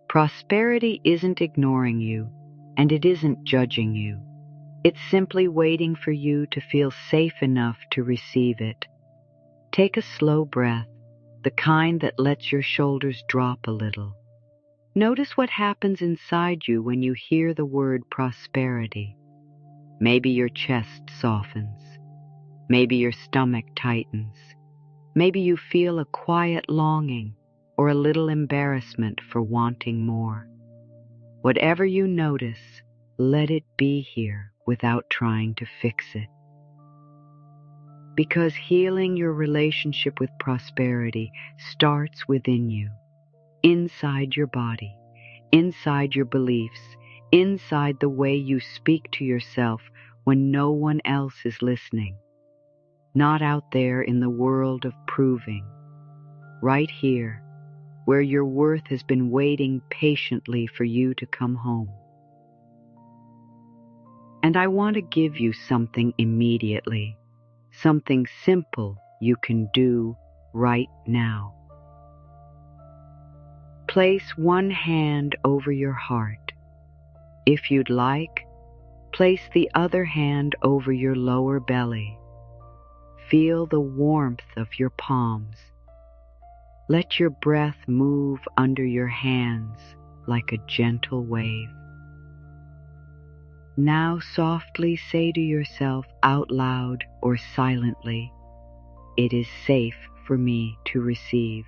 Prosperity isn't ignoring you, and it isn't judging you. It's simply waiting for you to feel safe enough to receive it. Take a slow breath, the kind that lets your shoulders drop a little. Notice what happens inside you when you hear the word prosperity. Maybe your chest softens. Maybe your stomach tightens. Maybe you feel a quiet longing or a little embarrassment for wanting more. Whatever you notice, let it be here without trying to fix it. Because healing your relationship with prosperity starts within you, inside your body, inside your beliefs, inside the way you speak to yourself when no one else is listening. Not out there in the world of proving. Right here, where your worth has been waiting patiently for you to come home. And I want to give you something immediately, something simple you can do right now. Place one hand over your heart. If you'd like, place the other hand over your lower belly. Feel the warmth of your palms. Let your breath move under your hands like a gentle wave. Now softly say to yourself out loud or silently, "It is safe for me to receive."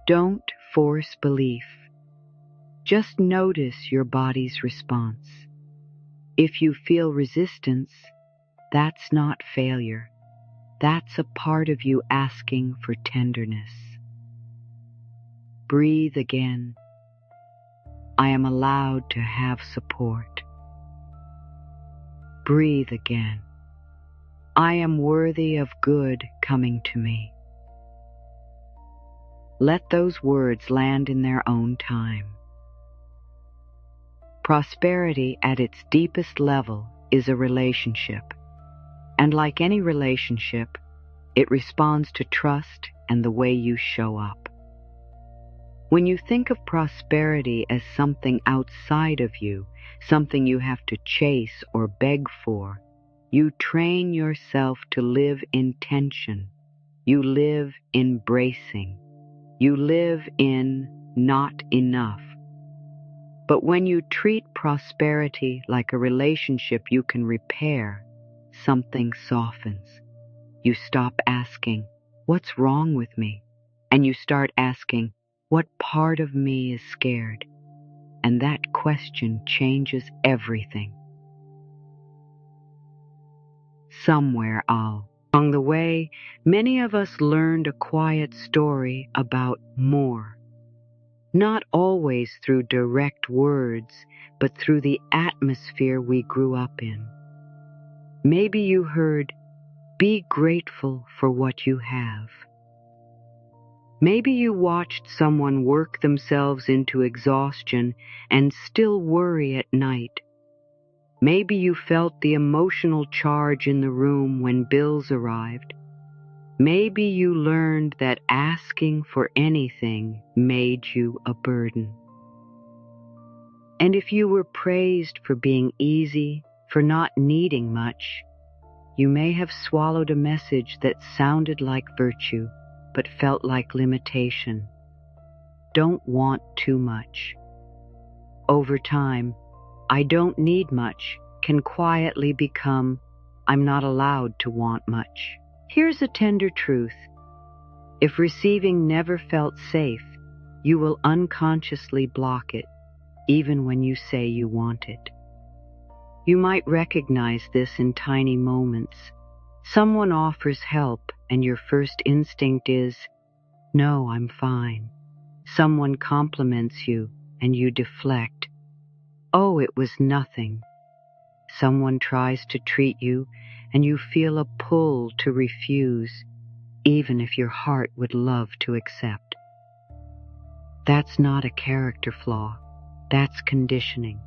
Don't force belief. Just notice your body's response. If you feel resistance, that's not failure. That's a part of you asking for tenderness. Breathe again. I am allowed to have support. Breathe again. I am worthy of good coming to me. Let those words land in their own time. Prosperity at its deepest level is a relationship. And like any relationship, it responds to trust and the way you show up. When you think of prosperity as something outside of you, something you have to chase or beg for, you train yourself to live in tension. You live in bracing. You live in not enough. But when you treat prosperity like a relationship you can repair, something softens. You stop asking, "What's wrong with me?" And you start asking, "What part of me is scared?" And that question changes everything. Somewhere along the way, many of us learned a quiet story about more. Not always through direct words, but through the atmosphere we grew up in. Maybe you heard, "Be grateful for what you have." Maybe you watched someone work themselves into exhaustion and still worry at night. Maybe you felt the emotional charge in the room when bills arrived. Maybe you learned that asking for anything made you a burden. And if you were praised for being easy, for not needing much, you may have swallowed a message that sounded like virtue, but felt like limitation. Don't want too much. Over time, "I don't need much" can quietly become, "I'm not allowed to want much." Here's a tender truth. If receiving never felt safe, you will unconsciously block it, even when you say you want it. You might recognize this in tiny moments. Someone offers help, and your first instinct is, "No, I'm fine." Someone compliments you, and you deflect. "Oh, it was nothing." Someone tries to treat you, and you feel a pull to refuse, even if your heart would love to accept. That's not a character flaw. That's conditioning.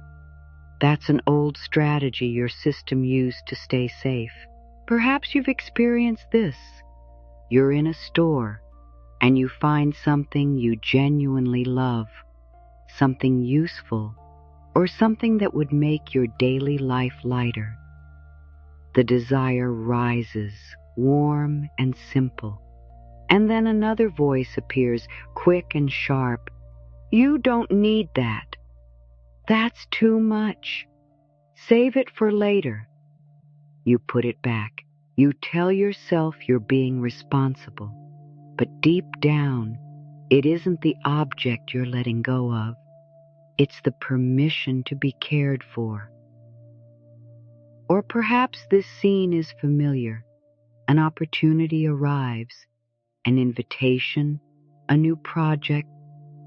That's an old strategy your system used to stay safe. Perhaps you've experienced this. You're in a store. and you find something you genuinely love, something useful, or something that would make your daily life lighter. The desire rises, warm and simple, and then another voice appears, quick and sharp. You don't need that. That's too much. Save it for later. You put it back. You tell yourself you're being responsible, but deep down, it isn't the object you're letting go of. It's the permission to be cared for. Or perhaps this scene is familiar. An opportunity arrives, an invitation, a new project,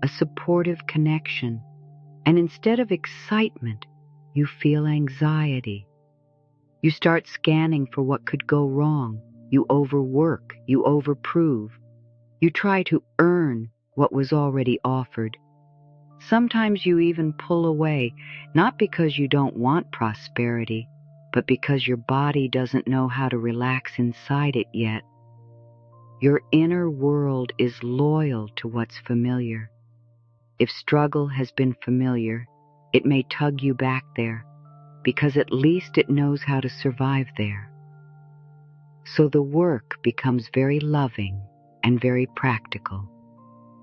a supportive connection, and instead of excitement, you feel anxiety. You start scanning for what could go wrong. You overwork, you overprove. You try to earn what was already offered. Sometimes you even pull away, not because you don't want prosperity, but because your body doesn't know how to relax inside it yet. Your inner world is loyal to what's familiar. If struggle has been familiar, it may tug you back there, because at least it knows how to survive there. So the work becomes very loving and very practical.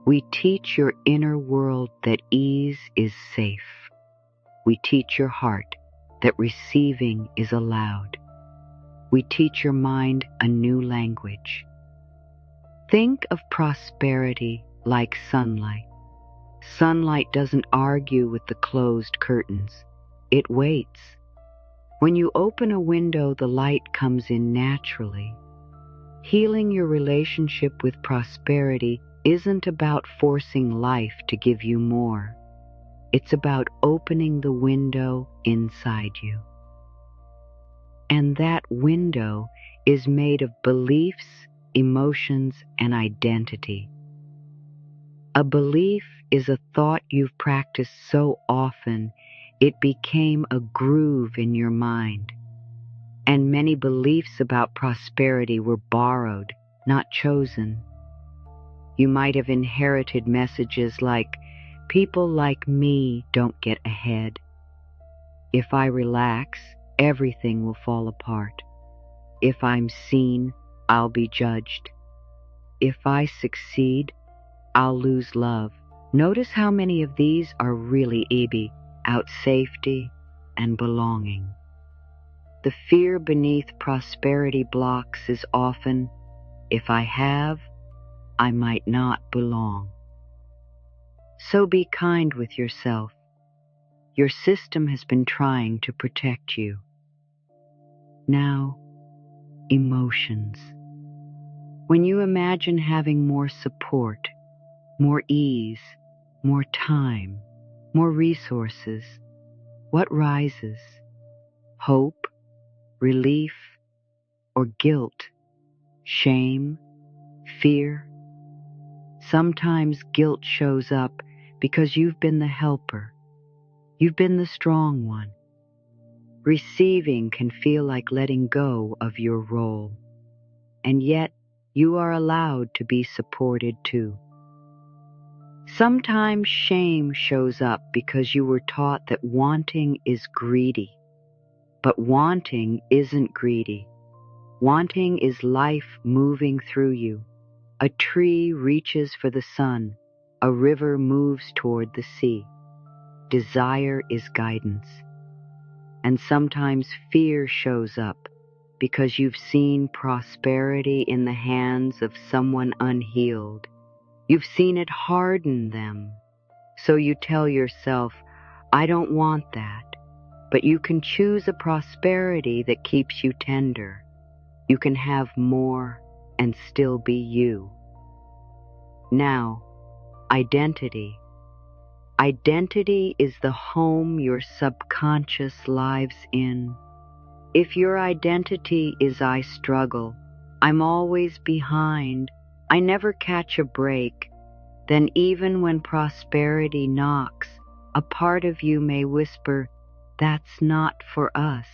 We teach your inner world that ease is safe. We teach your heart that receiving is allowed. We teach your mind a new language. Think of prosperity like sunlight. Sunlight doesn't argue with the closed curtains. It waits. When you open a window, the light comes in naturally. Healing your relationship with prosperity isn't about forcing life to give you more. It's about opening the window inside you. And that window is made of beliefs, emotions, and identity. A belief is a thought you've practiced so often it became a groove in your mind. And many beliefs about prosperity were borrowed, not chosen. You might have inherited messages like, people like me don't get ahead. If I relax, everything will fall apart. If I'm seen, I'll be judged. If I succeed, I'll lose love. Notice how many of these are really about safety and belonging. The fear beneath prosperity blocks is often, if I have, I might not belong. So be kind with yourself. Your system has been trying to protect you. Now, emotions. When you imagine having more support, more ease, more time, more resources, what rises? Hope, relief, or guilt, shame, fear? Sometimes guilt shows up because you've been the helper. You've been the strong one. Receiving can feel like letting go of your role, and yet you are allowed to be supported too. Sometimes shame shows up because you were taught that wanting is greedy. But wanting isn't greedy. Wanting is life moving through you. A tree reaches for the sun. A river moves toward the sea. Desire is guidance. And sometimes fear shows up because you've seen prosperity in the hands of someone unhealed. You've seen it harden them. So you tell yourself, I don't want that. But you can choose a prosperity that keeps you tender. You can have more and still be you. Now, identity. Identity is the home your subconscious lives in. If your identity is I struggle, I'm always behind, I never catch a break, then even when prosperity knocks, a part of you may whisper, that's not for us.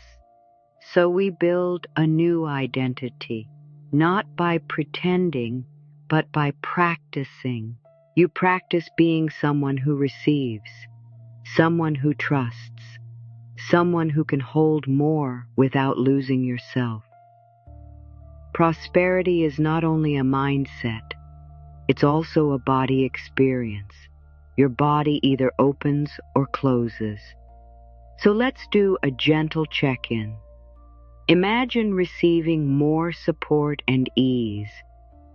So we build a new identity, not by pretending, but by practicing. You practice being someone who receives, someone who trusts, someone who can hold more without losing yourself. Prosperity is not only a mindset, it's also a body experience. Your body either opens or closes. So let's do a gentle check-in. Imagine receiving more support and ease.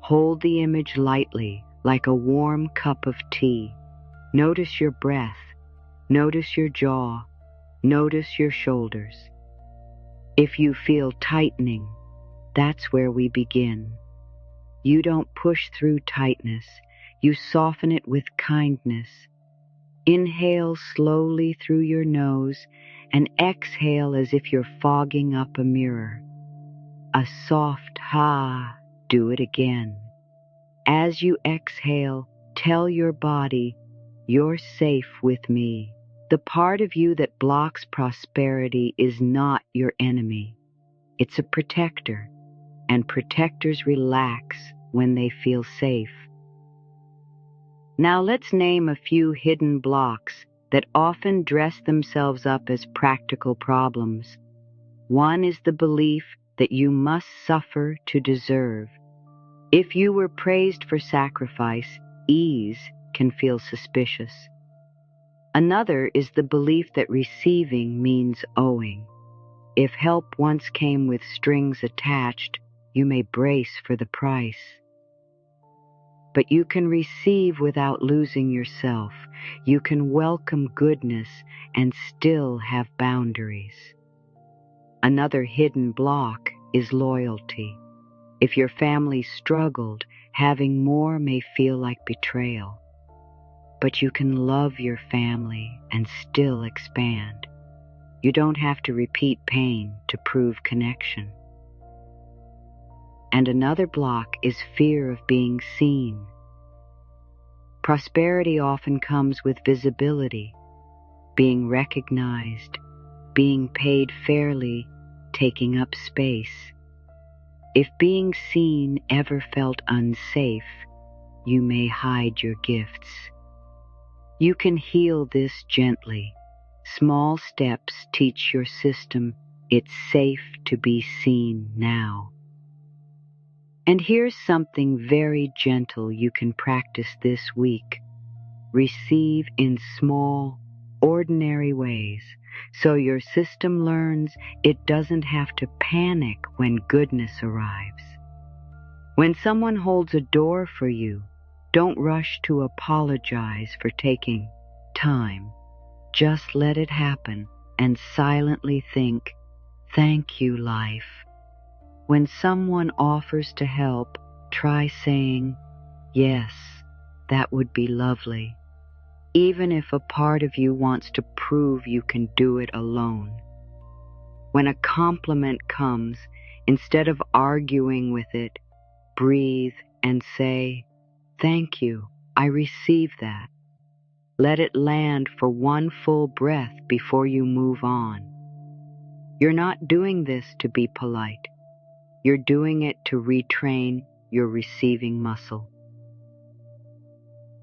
Hold the image lightly, like a warm cup of tea. Notice your breath. Notice your jaw. Notice your shoulders. If you feel tightening, that's where we begin. You don't push through tightness. You soften it with kindness. Inhale slowly through your nose and exhale as if you're fogging up a mirror. A soft ha. Do it again. As you exhale, tell your body, you're safe with me. The part of you that blocks prosperity is not your enemy. It's a protector, and protectors relax when they feel safe. Now let's name a few hidden blocks that often dress themselves up as practical problems. One is the belief that you must suffer to deserve. If you were praised for sacrifice, ease can feel suspicious. Another is the belief that receiving means owing. If help once came with strings attached, you may brace for the price. But you can receive without losing yourself. You can welcome goodness and still have boundaries. Another hidden block is loyalty. If your family struggled, having more may feel like betrayal. But you can love your family and still expand. You don't have to repeat pain to prove connection. And another block is fear of being seen. Prosperity often comes with visibility, being recognized, being paid fairly, taking up space. If being seen ever felt unsafe, you may hide your gifts. You can heal this gently. Small steps teach your system it's safe to be seen now. And here's something very gentle you can practice this week. Receive in small, ordinary ways, so your system learns it doesn't have to panic when goodness arrives. When someone holds a door for you, don't rush to apologize for taking time. Just let it happen and silently think, "Thank you, life." When someone offers to help, try saying, "Yes, that would be lovely," even if a part of you wants to prove you can do it alone. When a compliment comes, instead of arguing with it, breathe and say, "Thank you, I receive that." Let it land for one full breath before you move on. You're not doing this to be polite. You're doing it to retrain your receiving muscle.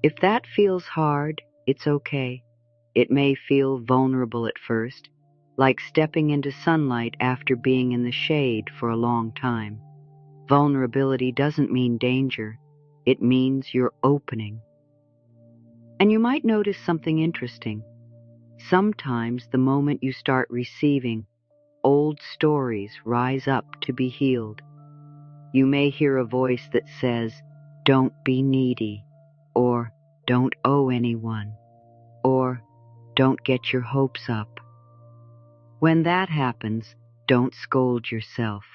If that feels hard, it's okay. It may feel vulnerable at first, like stepping into sunlight after being in the shade for a long time. Vulnerability doesn't mean danger. It means you're opening. And you might notice something interesting. Sometimes the moment you start receiving, old stories rise up to be healed. You may hear a voice that says, "Don't be needy," or "Don't owe anyone," or "Don't get your hopes up." When that happens, don't scold yourself.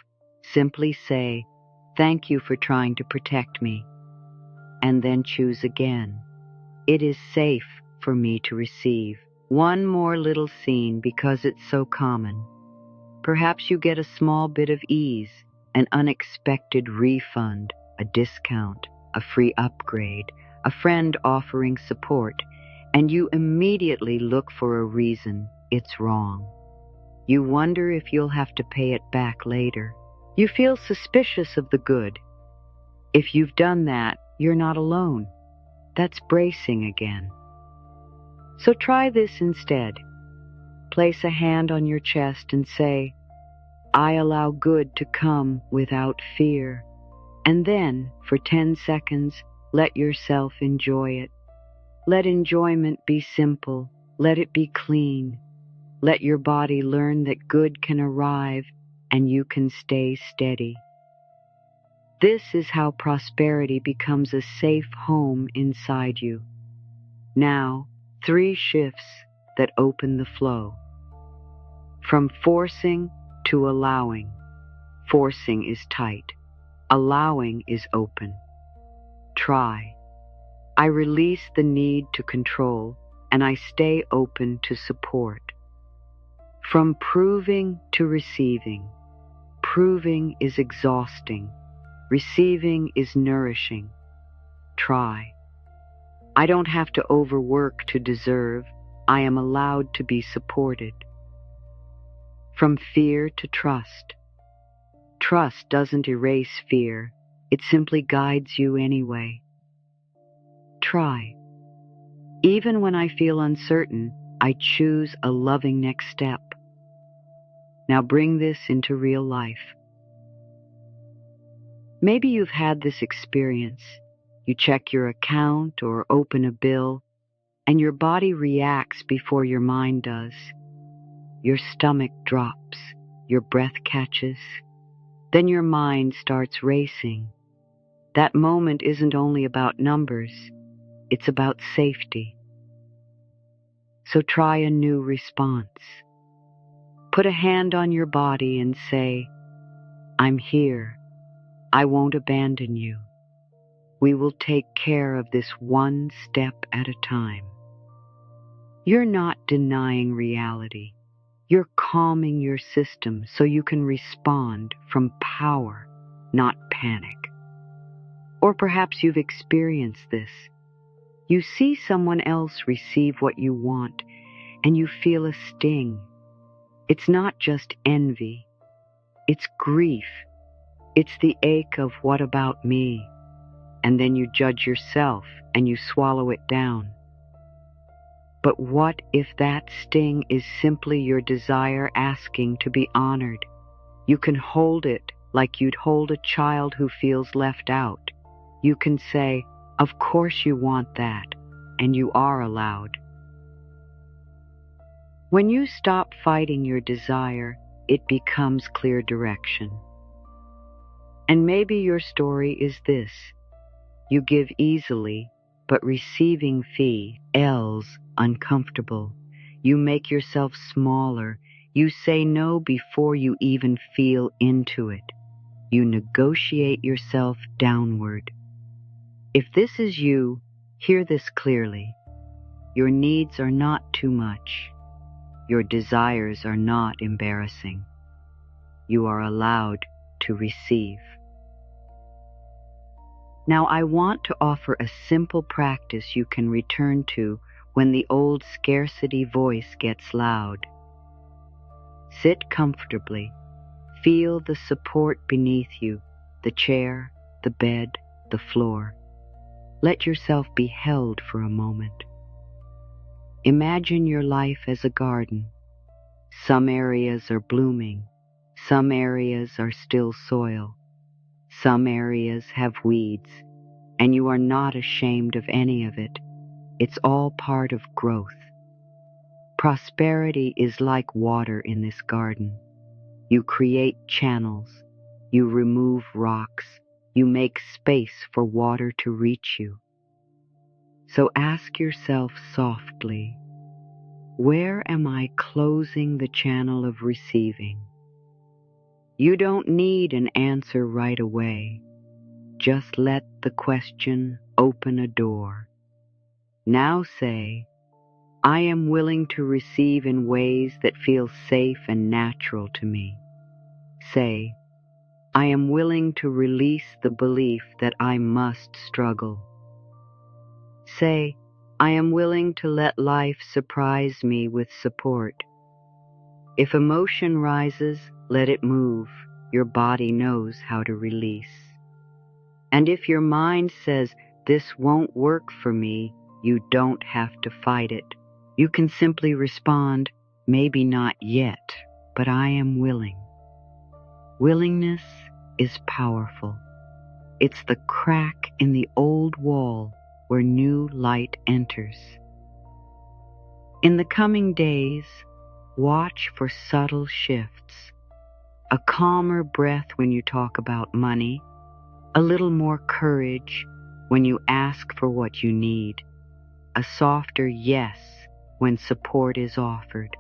Simply say, "Thank you for trying to protect me," and then choose again. It is safe for me to receive. One more little scene because it's so common. Perhaps you get a small bit of ease, an unexpected refund, a discount, a free upgrade, a friend offering support, and you immediately look for a reason it's wrong. You wonder if you'll have to pay it back later. You feel suspicious of the good. If you've done that, you're not alone. That's bracing again. So try this instead. Place a hand on your chest and say, I allow good to come without fear. And then, for 10 seconds, let yourself enjoy it. Let enjoyment be simple. Let it be clean. Let your body learn that good can arrive and you can stay steady. This is how prosperity becomes a safe home inside you. Now, 3 shifts that open the flow. From forcing to allowing. Forcing is tight. Allowing is open. Try. I release the need to control, and I stay open to support. From proving to receiving. Proving is exhausting. Receiving is nourishing. Try. I don't have to overwork to deserve. I am allowed to be supported. From fear to trust. Trust doesn't erase fear. It simply guides you anyway. Try. Even when I feel uncertain, I choose a loving next step. Now bring this into real life. Maybe you've had this experience. You check your account or open a bill, and your body reacts before your mind does. Your stomach drops, your breath catches, then your mind starts racing. That moment isn't only about numbers, it's about safety. So try a new response. Put a hand on your body and say, I'm here. I won't abandon you. We will take care of this one step at a time. You're not denying reality. You're calming your system so you can respond from power, not panic. Or perhaps you've experienced this. You see someone else receive what you want, and you feel a sting. It's not just envy. It's grief. It's the ache of what about me? And then you judge yourself and you swallow it down. But what if that sting is simply your desire asking to be honored? You can hold it like you'd hold a child who feels left out. You can say, of course you want that, and you are allowed. When you stop fighting your desire, it becomes clear direction. And maybe your story is this. You give easily, but receiving feels uncomfortable. You make yourself smaller. You say no before you even feel into it. You negotiate yourself downward. If this is you, hear this clearly. Your needs are not too much. Your desires are not embarrassing. You are allowed to receive. Now I want to offer a simple practice you can return to when the old scarcity voice gets loud. Sit comfortably. Feel the support beneath you, the chair, the bed, the floor. Let yourself be held for a moment. Imagine your life as a garden. Some areas are blooming. Some areas are still soil. Some areas have weeds, and you are not ashamed of any of it. It's all part of growth. Prosperity is like water in this garden. You create channels. You remove rocks. You make space for water to reach you. So ask yourself softly, where am I closing the channel of receiving? You don't need an answer right away. Just let the question open a door. Now say, I am willing to receive in ways that feel safe and natural to me. Say, I am willing to release the belief that I must struggle. Say, I am willing to let life surprise me with support. If emotion rises, let it move. Your body knows how to release. And if your mind says, "This won't work for me," you don't have to fight it. You can simply respond, "Maybe not yet, but I am willing." Willingness is powerful. It's the crack in the old wall where new light enters. In the coming days, watch for subtle shifts. A calmer breath when you talk about money, a little more courage when you ask for what you need, a softer yes when support is offered.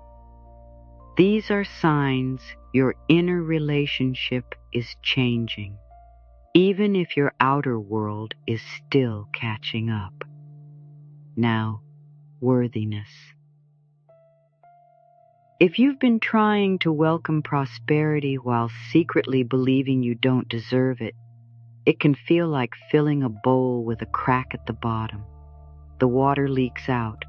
These are signs your inner relationship is changing, even if your outer world is still catching up. Now, worthiness. If you've been trying to welcome prosperity while secretly believing you don't deserve it, it can feel like filling a bowl with a crack at the bottom. The water leaks out,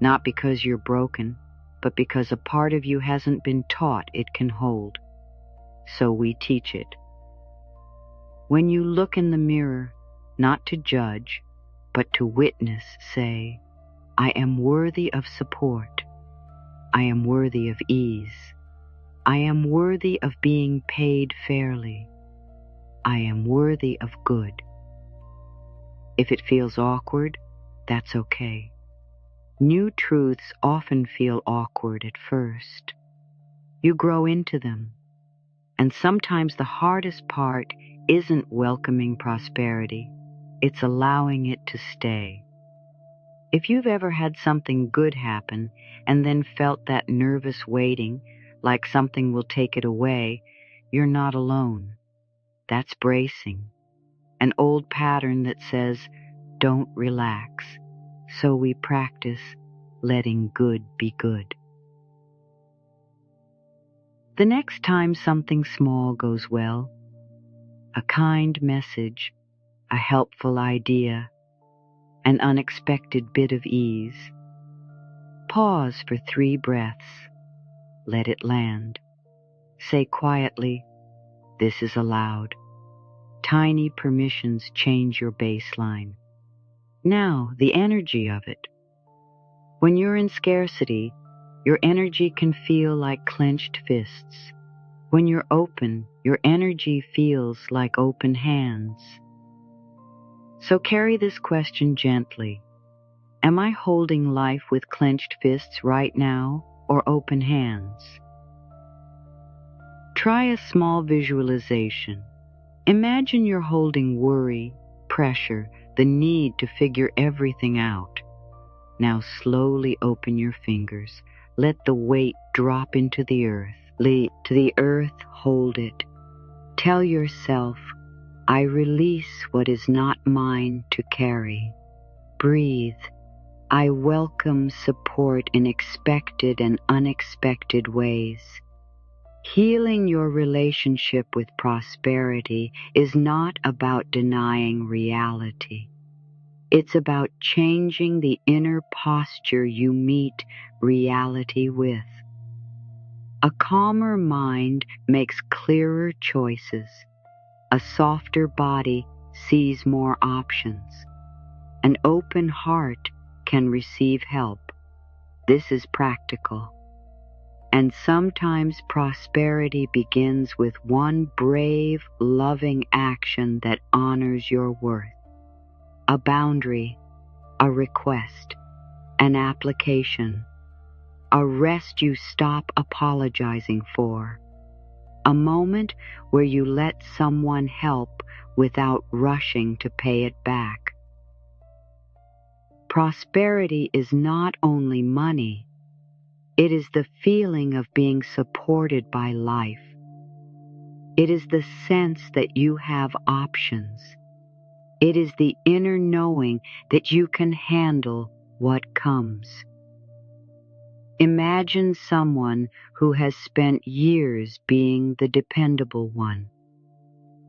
not because you're broken, but because a part of you hasn't been taught it can hold. So we teach it. When you look in the mirror, not to judge, but to witness, say, "I am worthy of support. I am worthy of ease. I am worthy of being paid fairly. I am worthy of good." If it feels awkward, that's okay. New truths often feel awkward at first. You grow into them. And sometimes the hardest part isn't welcoming prosperity. It's allowing it to stay. If you've ever had something good happen and then felt that nervous waiting, like something will take it away, you're not alone. That's bracing. An old pattern that says, don't relax. So we practice letting good be good. The next time something small goes well, a kind message, a helpful idea, an unexpected bit of ease, pause for 3 breaths. Let it land. Say quietly, "This is allowed." Tiny permissions change your baseline. Now, the energy of it. When you're in scarcity, your energy can feel like clenched fists. When you're open, your energy feels like open hands. So carry this question gently. Am I holding life with clenched fists right now or open hands? Try a small visualization. Imagine you're holding worry, pressure, the need to figure everything out. Now slowly open your fingers. Let the weight drop into the earth. To the earth, hold it. Tell yourself, "I release what is not mine to carry." Breathe. I welcome support in expected and unexpected ways. Healing your relationship with prosperity is not about denying reality. It's about changing the inner posture you meet reality with. A calmer mind makes clearer choices. A softer body sees more options. An open heart can receive help. This is practical. And sometimes prosperity begins with one brave, loving action that honors your worth. A boundary, a request, an application, a rest you stop apologizing for, a moment where you let someone help without rushing to pay it back. Prosperity is not only money, it is the feeling of being supported by life. It is the sense that you have options. It is the inner knowing that you can handle what comes. Imagine someone who has spent years being the dependable one.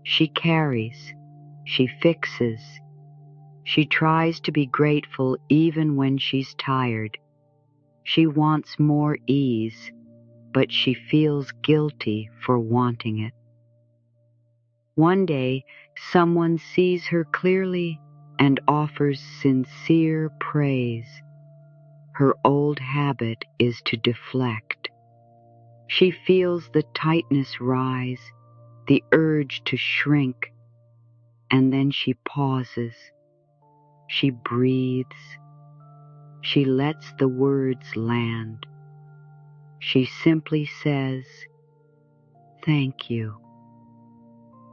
She carries, she fixes, she tries to be grateful even when she's tired. She wants more ease, but she feels guilty for wanting it. One day, someone sees her clearly and offers sincere praise. Her old habit is to deflect. She feels the tightness rise, the urge to shrink, and then she pauses. She breathes. She lets the words land. She simply says, "Thank you."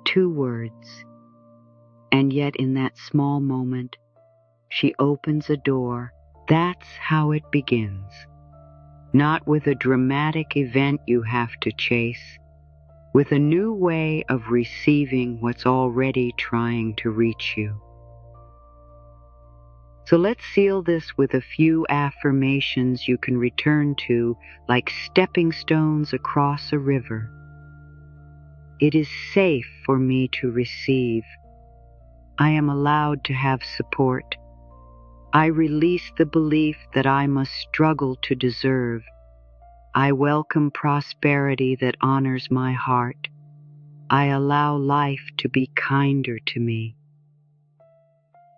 2 words. And yet in that small moment, she opens a door. That's how it begins. Not with a dramatic event you have to chase, with a new way of receiving what's already trying to reach you. So let's seal this with a few affirmations you can return to like stepping stones across a river. It is safe for me to receive. I am allowed to have support. I release the belief that I must struggle to deserve. I welcome prosperity that honors my heart. I allow life to be kinder to me.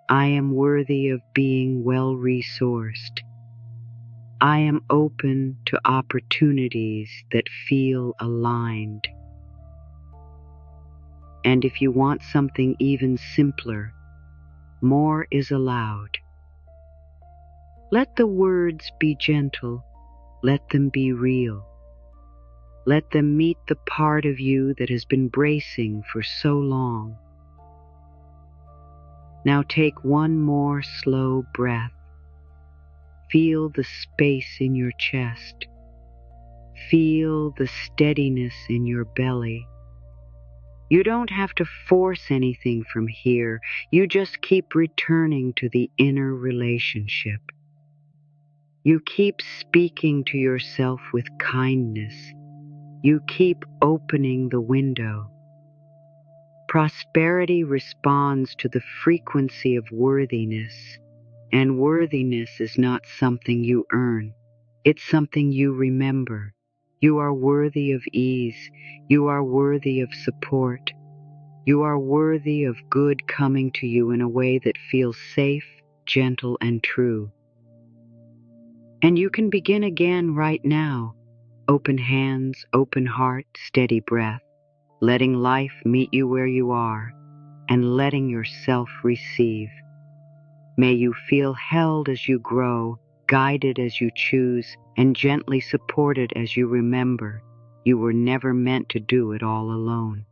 I am worthy of being well-resourced. I am open to opportunities that feel aligned. And if you want something even simpler, more is allowed. Let the words be gentle. Let them be real. Let them meet the part of you that has been bracing for so long. Now take one more slow breath. Feel the space in your chest. Feel the steadiness in your belly. You don't have to force anything from here. You just keep returning to the inner relationship. You keep speaking to yourself with kindness. You keep opening the window. Prosperity responds to the frequency of worthiness, and worthiness is not something you earn. It's something you remember. You are worthy of ease. You are worthy of support. You are worthy of good coming to you in a way that feels safe, gentle, and true. And you can begin again right now. Open hands, open heart, steady breath, letting life meet you where you are, and letting yourself receive. May you feel held as you grow, guided as you choose, and gently supported as you remember you were never meant to do it all alone.